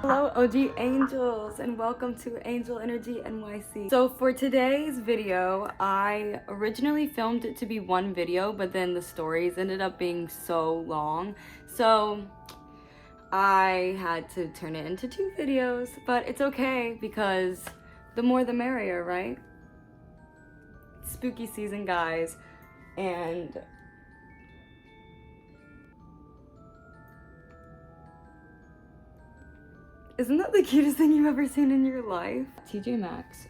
Hello OG Angels and welcome to Angel Energy NYC. So for today's video, I originally filmed it to be one video, but then the stories ended up being so long. So I had to turn it into two videos, but it's okay because the more the merrier, right? Spooky season, guys, and isn't that the cutest thing you've ever seen in your life? TJ Maxx.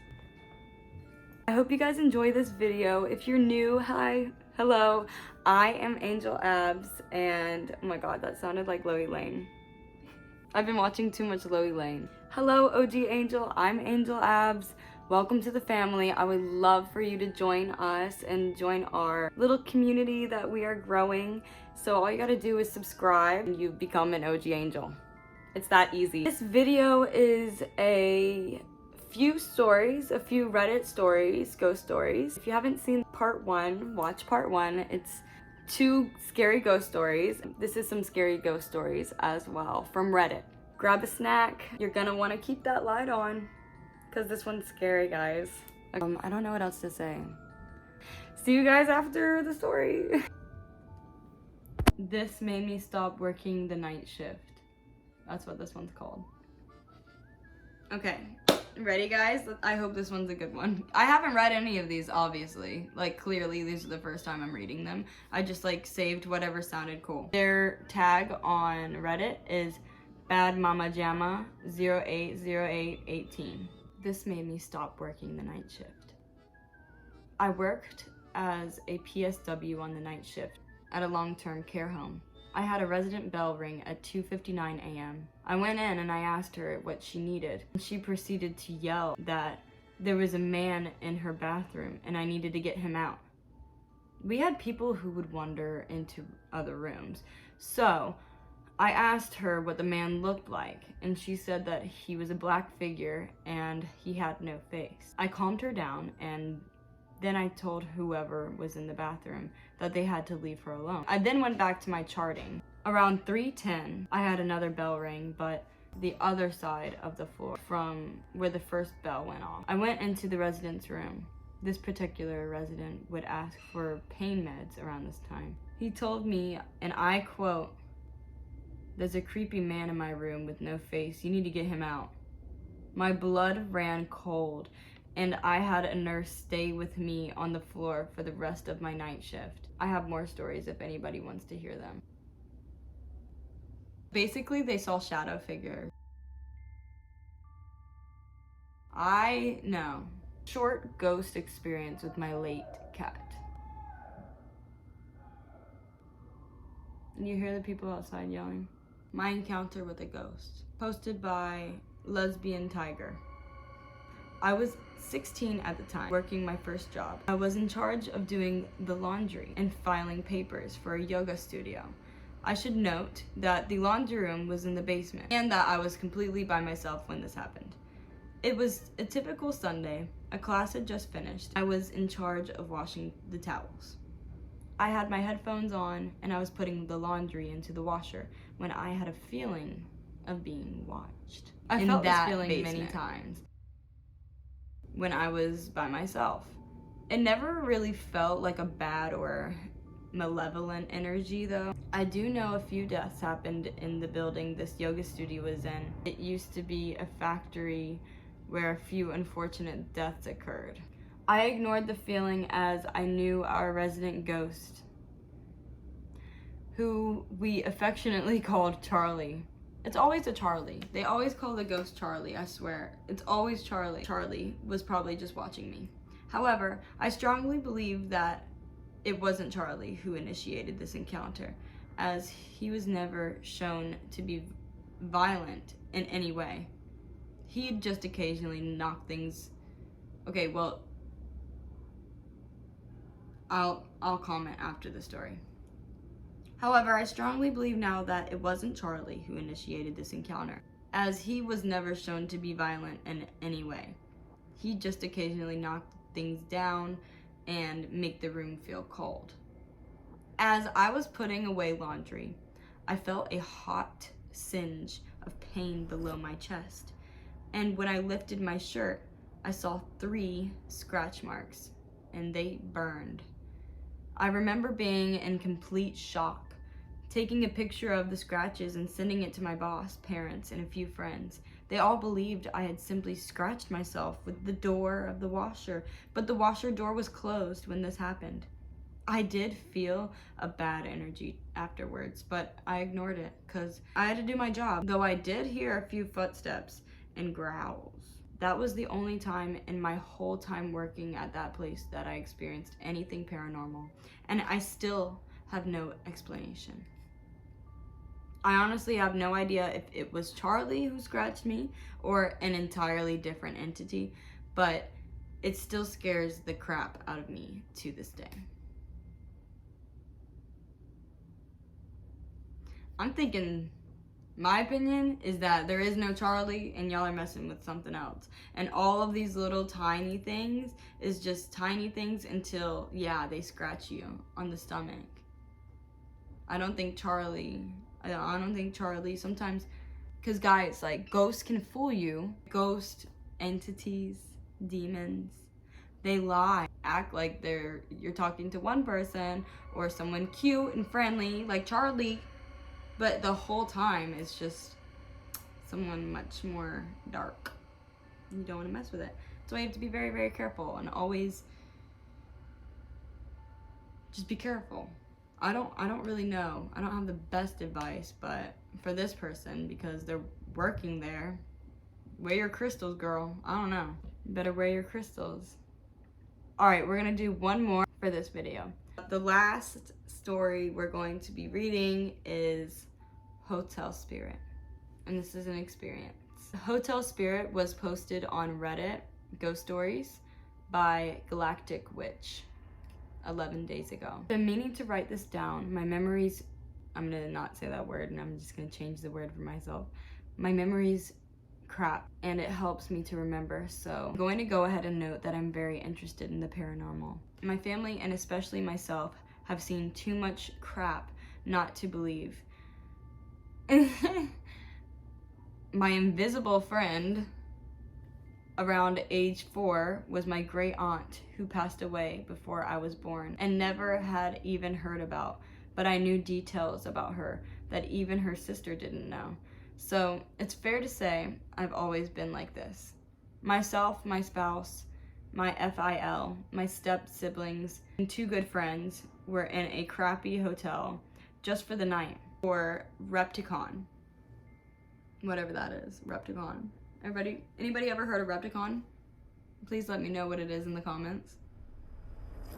I hope you guys enjoy this video. If you're new, hi, hello. I am Angel Abs, and oh my god, that sounded like Loey Lane. I've been watching too much Loey Lane. Hello OG Angel, I'm Angel Abs. Welcome to the family. I would love for you to join us and join our little community that we are growing. So all you gotta do is subscribe and you become an OG Angel. It's that easy. This video is a few stories, a few Reddit stories, ghost stories. If you haven't seen part one, watch part one. It's 2 scary ghost stories. This is some scary ghost stories as well from Reddit. Grab a snack. You're gonna wanna keep that light on because this one's scary, guys. I don't know what else to say. See you guys after the story. This made me stop working the night shift. That's what this one's called. Okay, ready guys? I hope this one's a good one. I haven't read any of these, obviously. Like, clearly these are the first time I'm reading them. I just like saved whatever sounded cool. Their tag on Reddit is badmamajama080818. This made me stop working the night shift. I worked as a PSW on the night shift at a long-term care home. I had a resident bell ring at 2:59 a.m. I went in and I asked her what she needed. She proceeded to yell that there was a man in her bathroom and I needed to get him out. We had people who would wander into other rooms. So I asked her what the man looked like, and she said that he was a black figure and he had no face. I calmed her down, and then I told whoever was in the bathroom that they had to leave her alone. I then went back to my charting. Around 3:10, I had another bell ring, but the other side of the floor from where the first bell went off. I went into the resident's room. This particular resident would ask for pain meds around this time. He told me, and I quote, "There's a creepy man in my room with no face. You need to get him out." My blood ran cold, and I had a nurse stay with me on the floor for the rest of my night shift. I have more stories if anybody wants to hear them. Basically, they saw shadow figures. I know. Short ghost experience with my late cat. And you hear the people outside yelling. My encounter with a ghost. Posted by Lesbian Tiger. I was 16 at the time, working my first job. I was in charge of doing the laundry and filing papers for a yoga studio. I should note that the laundry room was in the basement and that I was completely by myself when this happened. It was a typical Sunday. A class had just finished. I was in charge of washing the towels. I had my headphones on and I was putting the laundry into the washer when I had a feeling of being watched. I felt this feeling many times when I was by myself. It never really felt like a bad or malevolent energy though. I do know a few deaths happened in the building this yoga studio was in. It used to be a factory where a few unfortunate deaths occurred. I ignored the feeling as I knew our resident ghost, who we affectionately called Charlie. It's always a Charlie. They always call the ghost Charlie, I swear. It's always Charlie. Charlie was probably just watching me. However, I strongly believe that it wasn't Charlie who initiated this encounter, as he was never shown to be violent in any way. He'd just occasionally knock things. Okay, well, I'll comment after the story. However, I strongly believe now that it wasn't Charlie who initiated this encounter, as he was never shown to be violent in any way. He just occasionally knocked things down and make the room feel cold. As I was putting away laundry, I felt a hot singe of pain below my chest. And when I lifted my shirt, I saw 3 scratch marks, and they burned. I remember being in complete shock, taking a picture of the scratches and sending it to my boss, parents, and a few friends. They all believed I had simply scratched myself with the door of the washer, but the washer door was closed when this happened. I did feel a bad energy afterwards, but I ignored it because I had to do my job, though I did hear a few footsteps and growls. That was the only time in my whole time working at that place that I experienced anything paranormal, and I still have no explanation. I honestly have no idea if it was Charlie who scratched me or an entirely different entity, but it still scares the crap out of me to this day. I'm thinking, my opinion is that there is no Charlie and y'all are messing with something else. And all of these little tiny things is just tiny things until, yeah, they scratch you on the stomach. I don't think Charlie sometimes, because guys, like, ghosts can fool you. Ghost entities, demons, they lie. Act like you're talking to one person or someone cute and friendly like Charlie, but the whole time it's just someone much more dark. You don't want to mess with it. So you have to be very, very careful and always just be careful. I don't really know. I don't have the best advice, but for this person, because they're working there, wear your crystals, girl. I don't know. You better wear your crystals. All right, we're gonna do one more for this video. The last story we're going to be reading is Hotel Spirit, and this is an experience. Hotel Spirit was posted on Reddit, Ghost Stories, by Galactic Witch 11 days ago. I've been meaning to write this down. My memories, I'm gonna not say that word and I'm just gonna change the word for myself. My memories crap, and it helps me to remember, so I'm going to go ahead and note that I'm very interested in the paranormal. My family, and especially myself, have seen too much crap not to believe. My invisible friend around age 4 was my great aunt who passed away before I was born and never had even heard about, but I knew details about her that even her sister didn't know. So it's fair to say I've always been like this. Myself, my spouse, my FIL, my step-siblings, and 2 good friends were in a crappy hotel just for the night for Repticon. Whatever that is, Repticon. Anybody ever heard of Repticon? Please let me know what it is in the comments.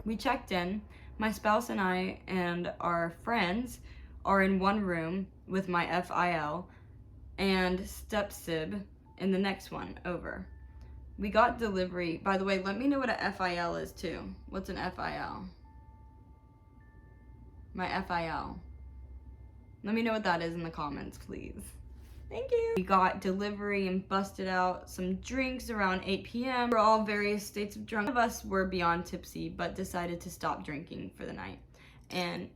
We checked in. My spouse and I and our friends are in one room with my FIL and step-sib in the next one over. We got delivery. By the way, let me know what a FIL is too. What's an FIL? My FIL. Let me know what that is in the comments, please. Thank you. We got delivery and busted out some drinks around 8 p.m. We're all various states of drunk. None of us were beyond tipsy, but decided to stop drinking for the night. And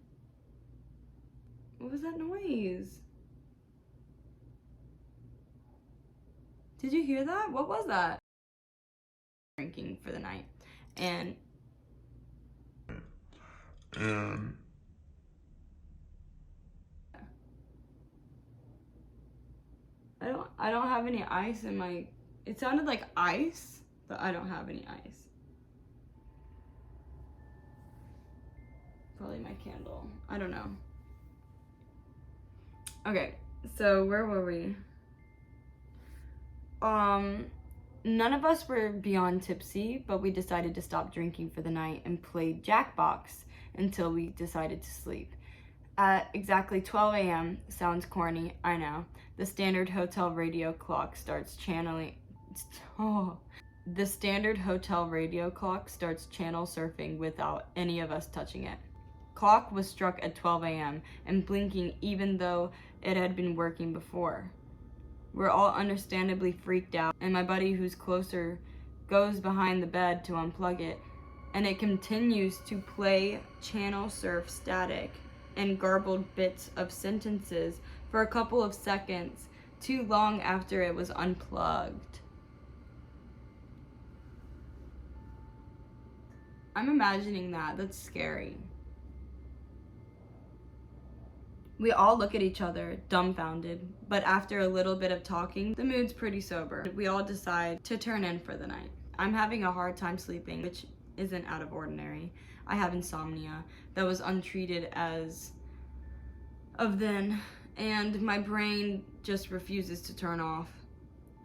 what was that noise? Did you hear that? What was that? Drinking for the night. And I don't have any ice in my, it sounded like ice, but I don't have any ice. Probably my candle. I don't know. Okay, so where were we? None of us were beyond tipsy, but we decided to stop drinking for the night and played Jackbox until we decided to sleep. At exactly 12 a.m., sounds corny, I know, the standard hotel radio clock starts The standard hotel radio clock starts channel surfing without any of us touching it. Clock was struck at 12 a.m. and blinking even though it had been working before. We're all understandably freaked out, and my buddy who's closer goes behind the bed to unplug it, and it continues to play channel surf static and garbled bits of sentences for a couple of seconds too long after it was unplugged. I'm imagining that. That's scary. We all look at each other, dumbfounded, but after a little bit of talking, the mood's pretty sober. We all decide to turn in for the night. I'm having a hard time sleeping, which isn't out of ordinary. I have insomnia that was untreated as of then, and my brain just refuses to turn off.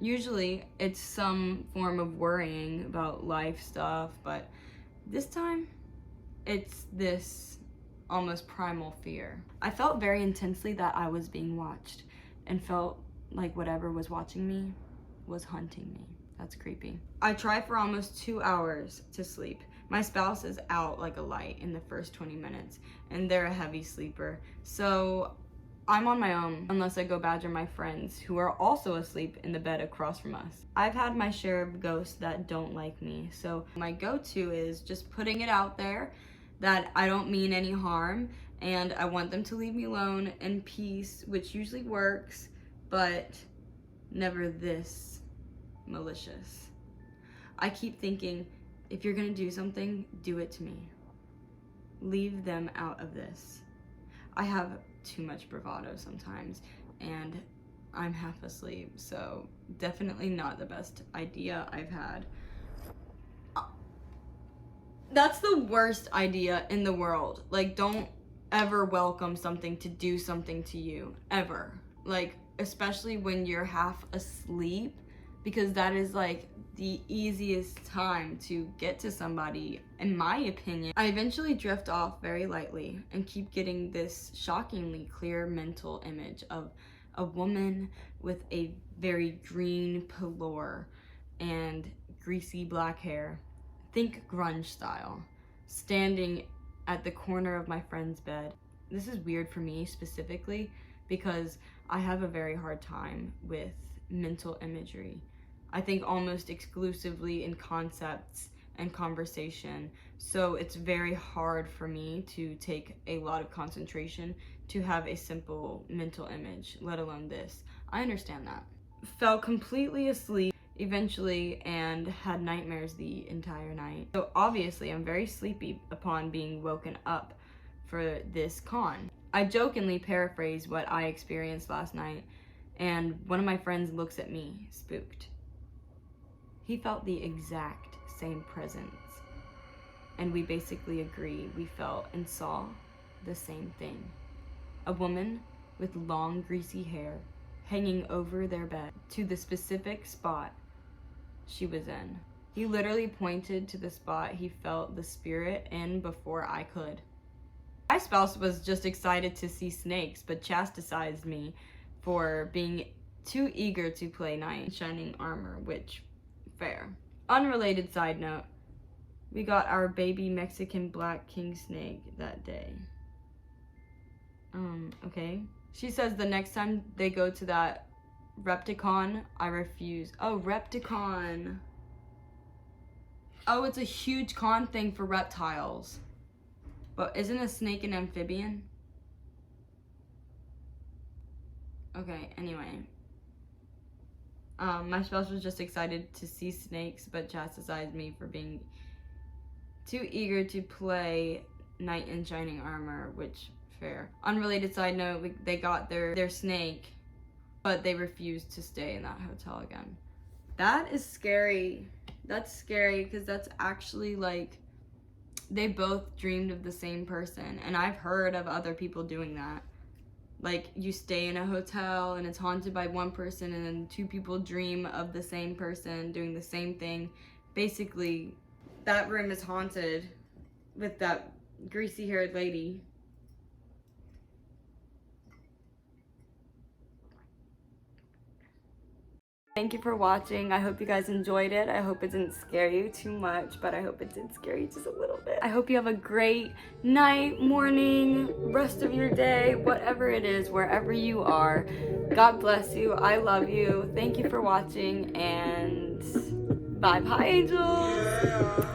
Usually, it's some form of worrying about life stuff, but this time, it's this almost primal fear. I felt very intensely that I was being watched and felt like whatever was watching me was hunting me. That's creepy. I try for almost 2 hours to sleep. My spouse is out like a light in the first 20 minutes and they're a heavy sleeper. So I'm on my own unless I go badger my friends who are also asleep in the bed across from us. I've had my share of ghosts that don't like me. So my go-to is just putting it out there that I don't mean any harm and I want them to leave me alone in peace, which usually works, but never this malicious. I keep thinking, if you're gonna do something, do it to me. Leave them out of this. I have too much bravado sometimes and I'm half asleep, so definitely not the best idea I've had. That's the worst idea in the world. Like, don't ever welcome something to do something to you, ever. Like, especially when you're half asleep, because that is like the easiest time to get to somebody, in my opinion. I eventually drift off very lightly and keep getting this shockingly clear mental image of a woman with a very green velour and greasy black hair. Think grunge style, standing at the corner of my friend's bed. This is weird for me specifically because I have a very hard time with mental imagery. I think almost exclusively in concepts and conversation. So it's very hard for me to take a lot of concentration to have a simple mental image, let alone this. I understand that. Fell completely asleep eventually and had nightmares the entire night. So obviously I'm very sleepy upon being woken up for this con. I jokingly paraphrase what I experienced last night and one of my friends looks at me, spooked. He felt the exact same presence and we basically agree we felt and saw the same thing. A woman with long greasy hair hanging over their bed to the specific spot she was in. He literally pointed to the spot he felt the spirit in before I could. My spouse was just excited to see snakes, but chastised me for being too eager to play knight in shining armor, which, fair. Unrelated side note, we got our baby Mexican black king snake that day. Okay. She says the next time they go to that Repticon, I refuse. Oh, Repticon. Oh, it's a huge con thing for reptiles. But isn't a snake an amphibian? Okay, anyway. My spouse was just excited to see snakes, but chastised me for being too eager to play knight in shining armor, which, fair. Unrelated side note, they got their snake, but they refused to stay in that hotel again. That is scary. That's scary because that's actually like, they both dreamed of the same person. And I've heard of other people doing that. Like, you stay in a hotel and it's haunted by one person and then two people dream of the same person doing the same thing. Basically, that room is haunted with that greasy haired lady. Thank you for watching. I hope you guys enjoyed it. I hope it didn't scare you too much, but I hope it did scare you just a little bit. I hope you have a great night, morning, rest of your day, whatever it is, wherever you are. God bless you. I love you. Thank you for watching, and bye-bye, angels.